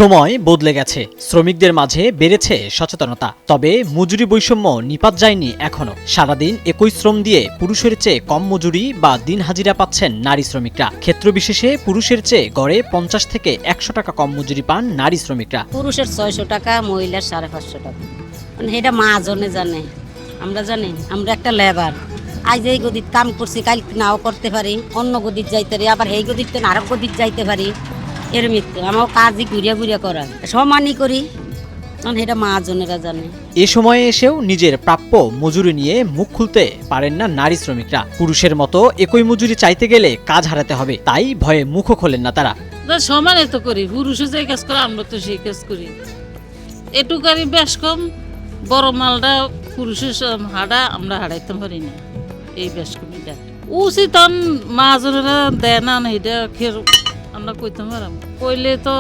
সময় বদলে গেছে, শ্রমিকদের মাঝে বেড়েছে সচেতনতা। তবে মজুরি বৈষম্য নিপাত যায়নি এখনো। সারাদিন একই শ্রম দিয়ে পুরুষের চেয়ে কম মজুরি বা দিন হাজিরা পাচ্ছেন নারী শ্রমিকরা। ক্ষেত্র বিশেষে পুরুষের চেয়ে গড়ে 50 থেকে 100 টাকা কম মজুরি পান নারী শ্রমিকরা। পুরুষের 600 টাকা, মহিলার 550 টাকা। মানে এটা মহাজনে জানে, আমরা জানি। আমরা একটা লেবার, আজ এই গদিত কাম করছি, কাল নাও করতে পারি, অন্য গদিত যাইতে পারি, আবার এই গদিত আরেক গদিত যাইতে পারি। এর মৃত্যু আমার কাজই ঘুরিয়া ঘুরিয়া করা, সমানই করি, কারণ এটা মহাজনেরা জানে। এ সময়ে এসেও নিজের প্রাপ্য মজুরি নিয়ে মুখ খুলতে পারেন না নারী শ্রমিকরা। পুরুষের মতো একই মজুরি চাইতে গেলে কাজ হারাতে হবে, তাই ভয়ে মুখও খোলেন না তারা। সমানে তো করি, পুরুষও যে কাজ করে আমরা তো সেই কাজ করি। এটুকারি বেশ কম, বড় মালটা পুরুষের হাড়া আমরা হারাইতে পারি না। এই বেশ কম এটা উচিত মহাজনেরা দেয় না, এটা আমরা কইতে পারাম, কইলে তো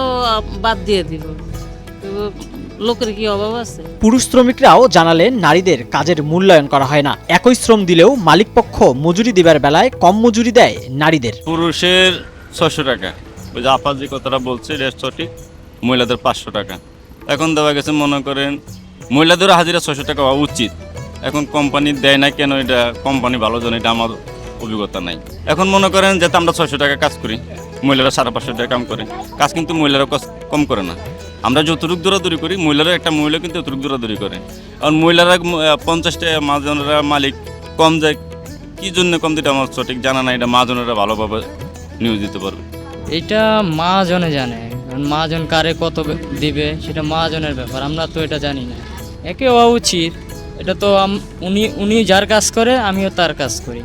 বাদ দিয়ে দিব। লোকের কি অভাব আছে? পুরুষ শ্রমিকরাও জানালেন নারীদের কাজের মূল্যায়ন করা হয় না। একই শ্রম দিলেও মালিকপক্ষ মজুরি দিবার বেলায় কম মজুরি দেয় নারীদের। পুরুষের 600 টাকা, ওই যে আপা যে কথাটা বলছে এটা সঠিক। মহিলাদের 500 টাকা। এখন দেওয়া গেছে, মনে করেন মহিলাদের হাজিরা 600 টাকা হওয়া উচিত। এখন কোম্পানি দেয় না কেন, এটা কোম্পানি ভালো জানে, এটা আমার অভিজ্ঞতা নাই। এখন মনে করেন যাতে আমরা 600 টাকা কাজ করি, মহিলারা 550 টাকা কাম করে কাজ, কিন্তু মহিলারা কম করে না। আমরা যতটুক দৌড়াদৌড়ি করি, মহিলারা একটা মহিলা কিন্তু যতটুক দৌড়াদৌড়ি করে। আর মহিলারা 50 টাকা, মহাজনেরা মালিক কম যায়। কি জন্য কম দিতে আমার সঠিক জানা নাই, এটা মহাজনেরা ভালোভাবে নিউজ দিতে পারবে। এটা মহাজনে জানে, কারণ মহাজন কারে কত দিবে সেটা মহাজনের ব্যাপার, আমরা তো এটা জানি না। একে হওয়া উচিত, এটা তো উনি যার কাজ করে আমিও তার কাজ করি,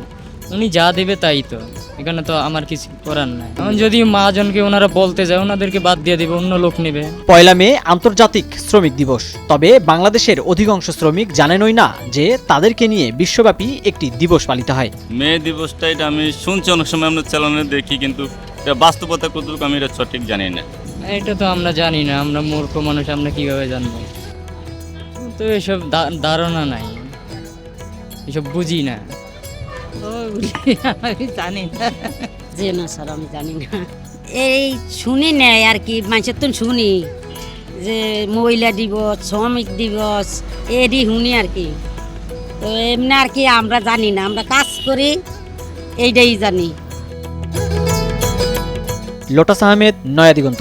উনি যা দেবে তাই তো, এখানে তো আমার কিছু করার নাই। এখন যদি মহাজনকে ওনারা বলতে যায়, ওনাদেরকে বাদ দিয়ে দিবে, অন্য লোক নেবে। 1 মে আন্তর্জাতিক শ্রমিক দিবস। তবে বাংলাদেশের অধিকাংশ শ্রমিক জানেনই না যে তাদেরকে নিয়ে বিশ্বব্যাপী একটি দিবস পালিত হয়। মে দিবসটা এটা আমি শুনছি, অনেক সময় আমরা চ্যানেলে দেখি, কিন্তু এটা বাস্তবতা কতটুকু আমি এটা সঠিক জানি না। এটা তো আমরা জানি না, আমরা মূর্খ মানুষ, আমরা কিভাবে জানবো? তো এসব ধারণা নাই, এসব বুঝি না। আমি জানি না যে না স্যার, আমি জানি না। এই শুনি নেই আর কি, মানুষের তো শুনি যে মহিলা দিবস, শ্রমিক দিবস, এরই শুনি আর কি। তো এমনি আর কি আমরা জানি না, আমরা কাজ করি, এইটাই জানি। লোটাস আহমেদ, নয়া দিগন্ত।